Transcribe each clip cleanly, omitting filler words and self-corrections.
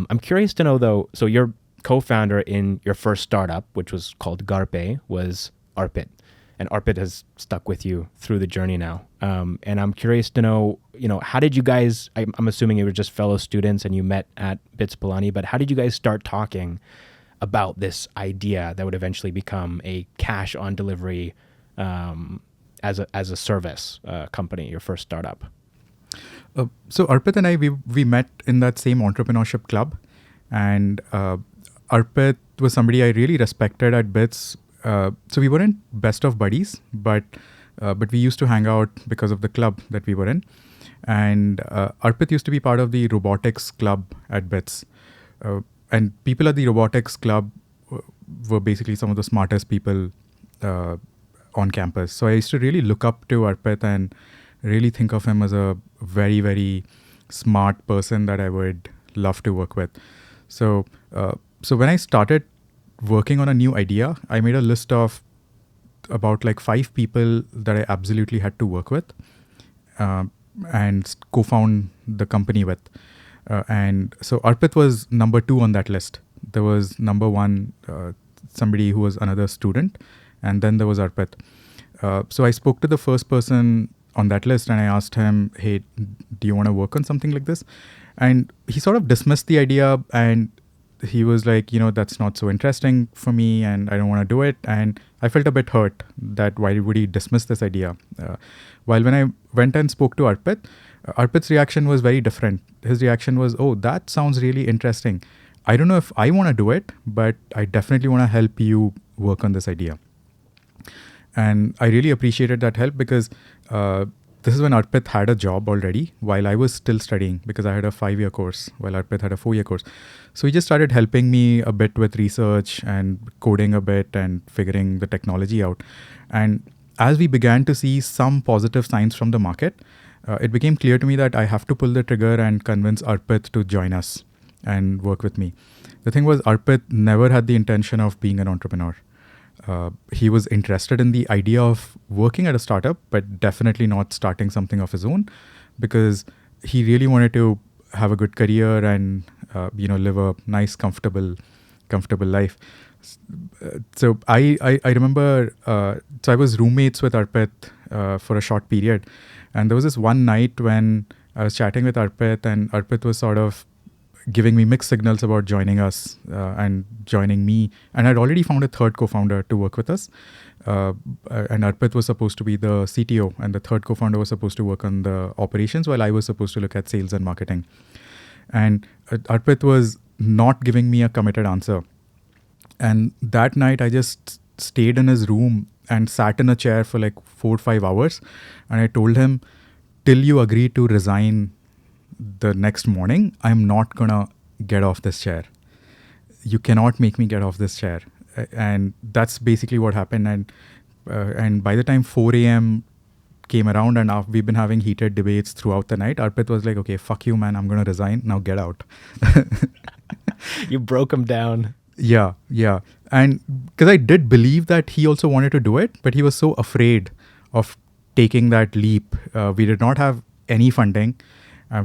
I'm curious to know though, so your co-founder in your first startup, which was called Gharpay, was Arpit. And Arpit has stuck with you through the journey now. And I'm curious to know, how did you guys, I'm assuming you were just fellow students and you met at BITS Pilani, but how did you guys start talking about this idea that would eventually become a cash on delivery as a service company, your first startup? So Arpit and I, we met in that same entrepreneurship club. And Arpit was somebody I really respected at BITS. So we weren't best of buddies, but we used to hang out because of the club that we were in. And Arpit used to be part of the robotics club at BITS. And people at the robotics club were basically some of the smartest people on campus. So I used to really look up to Arpit and really think of him as a very, very smart person that I would love to work with. So when I started working on a new idea, I made a list of about like 5 people that I absolutely had to work with and co-found the company with. And so Arpit was number 2 on that list. There was number 1, somebody who was another student, and then there was Arpit. So I spoke to the first person on that list and I asked him, hey, do you want to work on something like this? And he sort of dismissed the idea and he was like, that's not so interesting for me and I don't want to do it. And I felt a bit hurt that why would he dismiss this idea? While when I went and spoke to Arpit, Arpit's reaction was very different. His reaction was, oh, that sounds really interesting. I don't know if I want to do it, but I definitely want to help you work on this idea. And I really appreciated that help because this is when Arpit had a job already while I was still studying, because I had a 5-year course while Arpit had a 4-year course. So he just started helping me a bit with research and coding a bit and figuring the technology out. And as we began to see some positive signs from the market, it became clear to me that I have to pull the trigger and convince Arpit to join us and work with me. The thing was, Arpit never had the intention of being an entrepreneur. He was interested in the idea of working at a startup, but definitely not starting something of his own, because he really wanted to have a good career and live a nice, comfortable life. So I remember. So I was roommates with Arpit for a short period, and there was this one night when I was chatting with Arpit, and Arpit was sort of giving me mixed signals about joining us and joining me. And I'd already found a third co-founder to work with us. And Arpit was supposed to be the CTO, and the third co-founder was supposed to work on the operations while I was supposed to look at sales and marketing. And Arpit was not giving me a committed answer. And that night I just stayed in his room and sat in a chair for like 4 or 5 hours. And I told him, till you agree to resign the next morning, I'm not gonna get off this chair. You cannot make me get off this chair. And that's basically what happened. And by the time 4 a.m. came around and we've been having heated debates throughout the night, Arpit was like, okay, fuck you, man, I'm gonna resign. Now get out. You broke him down. Yeah. And because I did believe that he also wanted to do it, but he was so afraid of taking that leap. We did not have any funding.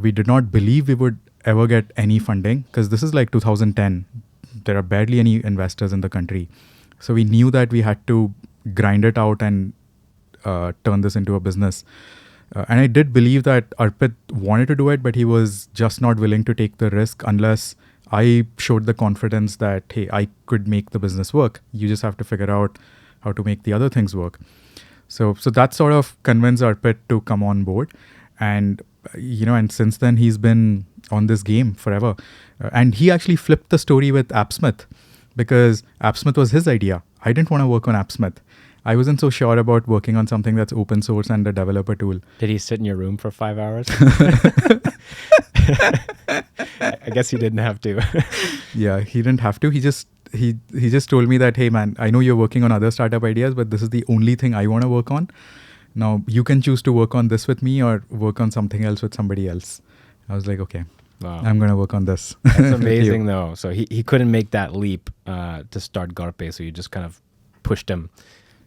We did not believe we would ever get any funding, because this is like 2010. There are barely any investors in the country. So we knew that we had to grind it out and turn this into a business. And I did believe that Arpit wanted to do it, but he was just not willing to take the risk unless I showed the confidence that, hey, I could make the business work. You just have to figure out how to make the other things work. So that sort of convinced Arpit to come on board. And and since then he's been on this game forever. And he actually flipped the story with Appsmith, because Appsmith was his idea. I didn't want to work on Appsmith. I wasn't so sure about working on something that's open source and a developer tool. Did he sit in your room for 5 hours? I guess he didn't have to. Yeah, he didn't have to. He just told me that, hey man, I know you're working on other startup ideas, but this is the only thing I want to work on. Now you can choose to work on this with me or work on something else with somebody else. I was like, okay, wow. I'm going to work on this. That's amazing though. So he couldn't make that leap to start Gharpay. So you just kind of pushed him,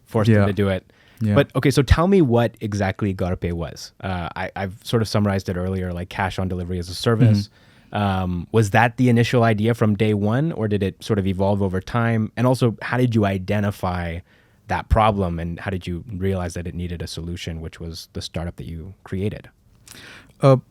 forced him to do it. Yeah. But okay, so tell me what exactly Gharpay was. I've sort of summarized it earlier, like cash on delivery as a service. Was that the initial idea from day one, or did it sort of evolve over time? And also, how did you identify that problem, and how did you realize that it needed a solution, which was the startup that you created? So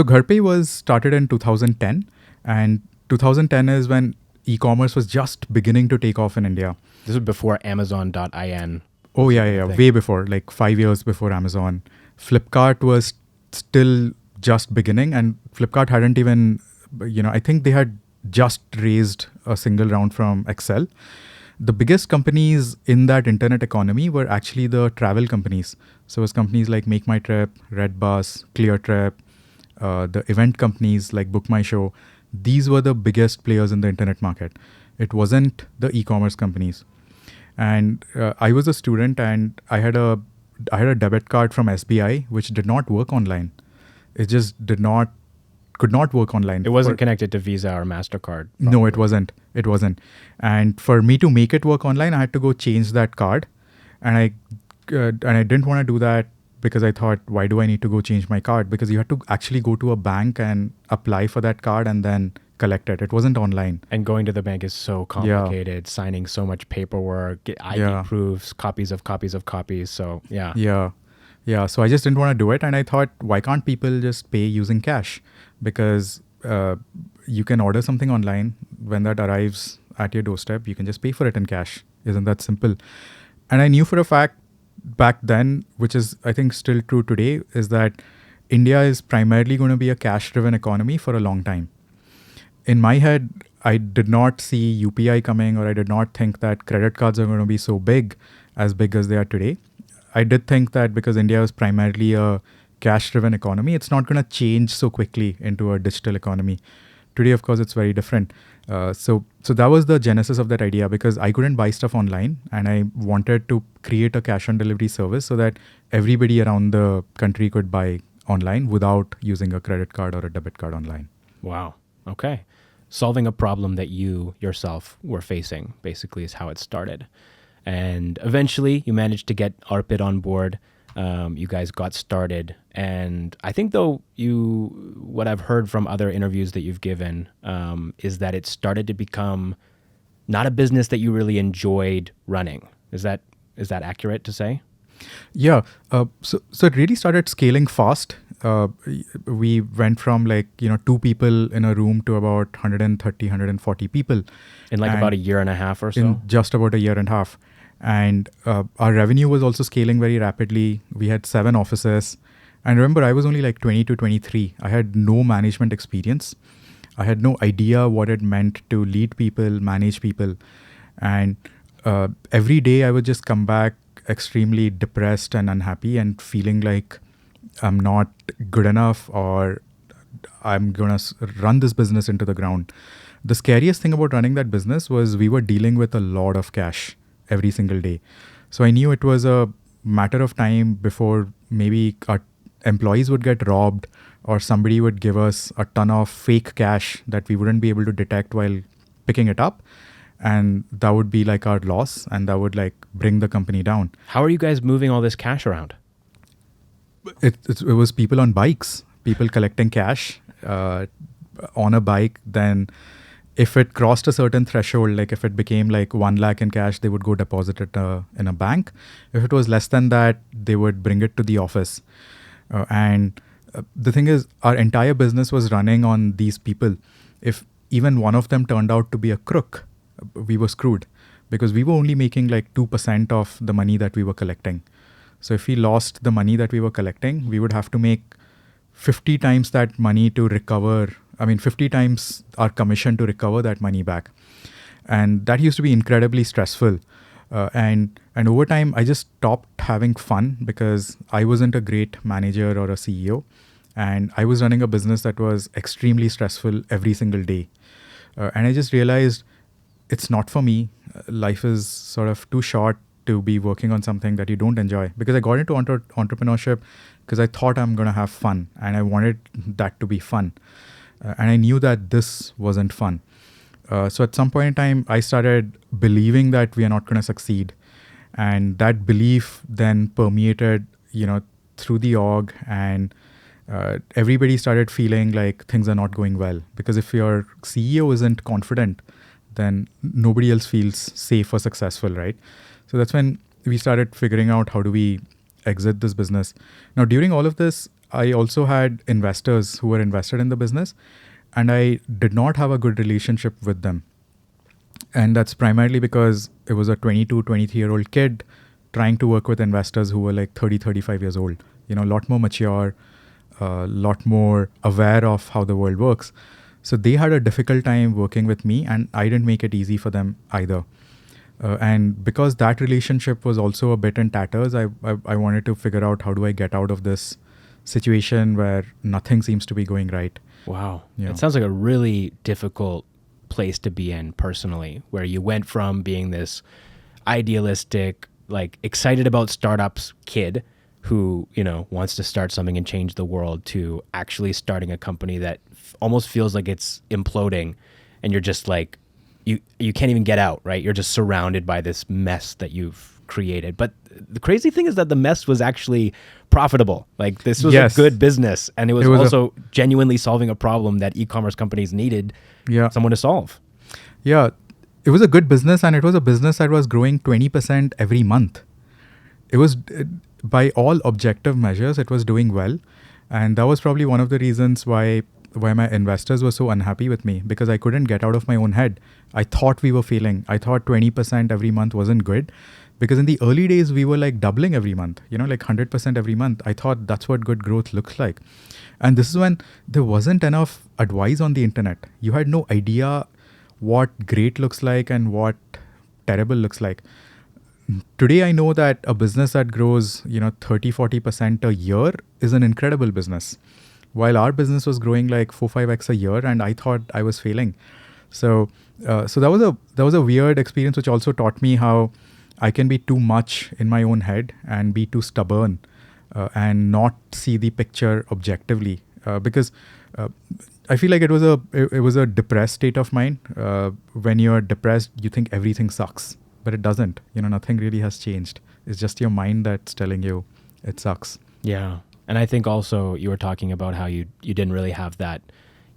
Gharpay was started in 2010, and 2010 is when e-commerce was just beginning to take off in India. This was before Amazon.in. Oh yeah, way before, like 5 years before Amazon. Flipkart was still just beginning, and Flipkart hadn't even, I think they had just raised a single round from Excel. The biggest companies in that internet economy were actually the travel companies. So it was companies like Make My Trip, Redbus, ClearTrip, the event companies like Book My Show. These were the biggest players in the internet market. It wasn't the e-commerce companies. And I was a student, and I had a debit card from SBI which did not work online. It just could not work online. It wasn't connected to Visa or MasterCard. Probably. No, it wasn't. And for me to make it work online, I had to go change that card. And I didn't want to do that because I thought, why do I need to go change my card? Because you had to actually go to a bank and apply for that card and then collect it. It wasn't online. And going to the bank is so complicated, signing so much paperwork, get ID proofs, copies of copies. So yeah. So I just didn't want to do it. And I thought, why can't people just pay using cash? Because you can order something online. When that arrives at your doorstep, you can just pay for it in cash. Isn't that simple? And I knew for a fact back then, which is I think still true today, is that India is primarily going to be a cash-driven economy for a long time. In my head, I did not see UPI coming, or I did not think that credit cards are going to be so big as they are today. I did think that because India is primarily a cash-driven economy, it's not going to change so quickly into a digital economy. Today, of course, it's very different. So that was the genesis of that idea, because I couldn't buy stuff online, and I wanted to create a cash-on-delivery service so that everybody around the country could buy online without using a credit card or a debit card online. Wow. Okay. Solving a problem that you yourself were facing, basically, is how it started. And eventually you managed to get Arpit on board. You guys got started. And I think though what I've heard from other interviews that you've given is that it started to become not a business that you really enjoyed running. Is that accurate to say? Yeah. So it really started scaling fast. We went from 2 people in a room to about 130, 140 people. In about a year and a half or so? In just about a year and a half. And our revenue was also scaling very rapidly. We had 7 offices. And remember, I was only 20 to 23. I had no management experience. I had no idea what it meant to lead people, manage people. And every day I would just come back extremely depressed and unhappy and feeling like I'm not good enough, or I'm going to run this business into the ground. The scariest thing about running that business was we were dealing with a lot of cash every single day. So I knew it was a matter of time before maybe our employees would get robbed, or somebody would give us a ton of fake cash that we wouldn't be able to detect while picking it up. And that would be our loss, and that would bring the company down. How are you guys moving all this cash around? It was people on bikes, people collecting cash on a bike. Then if it crossed a certain threshold, if it became 1 lakh in cash, they would go deposit it in a bank. If it was less than that, they would bring it to the office. And the thing is, our entire business was running on these people. If even one of them turned out to be a crook, we were screwed, because we were only making 2% of the money that we were collecting. So if we lost the money that we were collecting, we would have to make 50 times that money to recover. 50 times our commission to recover that money back. And that used to be incredibly stressful. And over time, I just stopped having fun because I wasn't a great manager or a CEO. And I was running a business that was extremely stressful every single day. And I just realized it's not for me. Life is sort of too short to be working on something that you don't enjoy. Because I got into entrepreneurship because I thought I'm going to have fun, and I wanted that to be fun. And I knew that this wasn't fun. So at some point in time, I started believing that we are not going to succeed. And that belief then permeated, through the org. And everybody started feeling like things are not going well. Because if your CEO isn't confident, then nobody else feels safe or successful, right? So that's when we started figuring out how do we exit this business. Now, during all of this, I also had investors who were invested in the business, and I did not have a good relationship with them. And that's primarily because it was a 22, 23-year-old kid trying to work with investors who were like 30, 35 years old, a lot more mature, a lot more aware of how the world works. So they had a difficult time working with me, and I didn't make it easy for them either. And because that relationship was also a bit in tatters, I wanted to figure out how do I get out of this situation where nothing seems to be going right. Wow. It sounds like a really difficult place to be in personally, where you went from being this idealistic, like excited about startups kid who, wants to start something and change the world, to actually starting a company that almost feels like it's imploding, and you're just like, you can't even get out, right? You're just surrounded by this mess that you've created. But the crazy thing is that the mess was actually profitable. Like, this was a good business, and it was also genuinely solving a problem that e-commerce companies needed someone to solve. Yeah, it was a good business, and it was a business that was growing 20% every month. It was, by all objective measures, it was doing well. And that was probably one of the reasons why my investors were so unhappy with me, because I couldn't get out of my own head. I thought we were failing. I thought 20% every month wasn't good, because in the early days, we were like doubling every month, like 100% every month. I thought that's what good growth looks like. And this is when there wasn't enough advice on the internet. You had no idea what great looks like and what terrible looks like. Today, I know that a business that grows, 30, 40% a year is an incredible business. While our business was growing like 4-5x a year, and I thought I was failing. So that was a weird experience, which also taught me how I can be too much in my own head and be too stubborn and not see the picture objectively. Because I feel like it was a depressed state of mind. When you're depressed, you think everything sucks, but it doesn't. Nothing really has changed. It's just your mind that's telling you it sucks. Yeah. And I think also you were talking about how you didn't really have that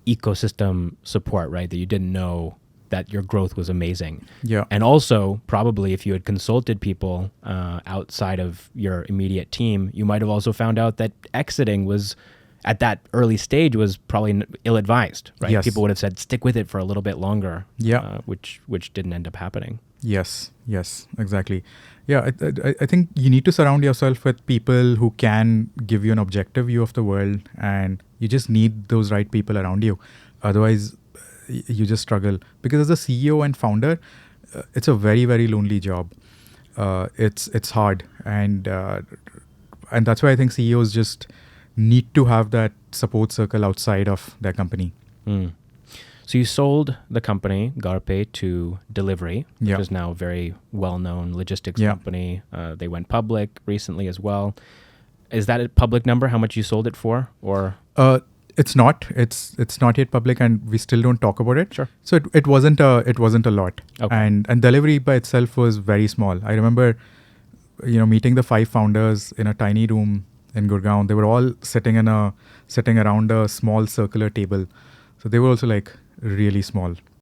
ecosystem support, right? That you didn't know that your growth was amazing. Yeah. And also, probably if you had consulted people outside of your immediate team, you might have also found out that exiting was, at that early stage, was probably ill-advised, right? Yes. People would have said, stick with it for a little bit longer, which didn't end up happening. Yes, exactly. Yeah, I think you need to surround yourself with people who can give you an objective view of the world, and you just need those right people around you. Otherwise, you just struggle. Because as a CEO and founder, it's a very, very lonely job. It's hard, and that's why I think CEOs just need to have that support circle outside of their company. So you sold the company, Gharpay, to Delivery, which Yeah. is now a very well-known logistics company. They went public recently as well. Is that a public number, how much you sold it for? Or It's not. It's not yet public, and we still don't talk about it. Sure. So it wasn't a lot. Okay. And Delivery by itself was very small. I remember, meeting the 5 founders in a tiny room in Gurgaon. They were all sitting around a small circular table. So they were also like really small.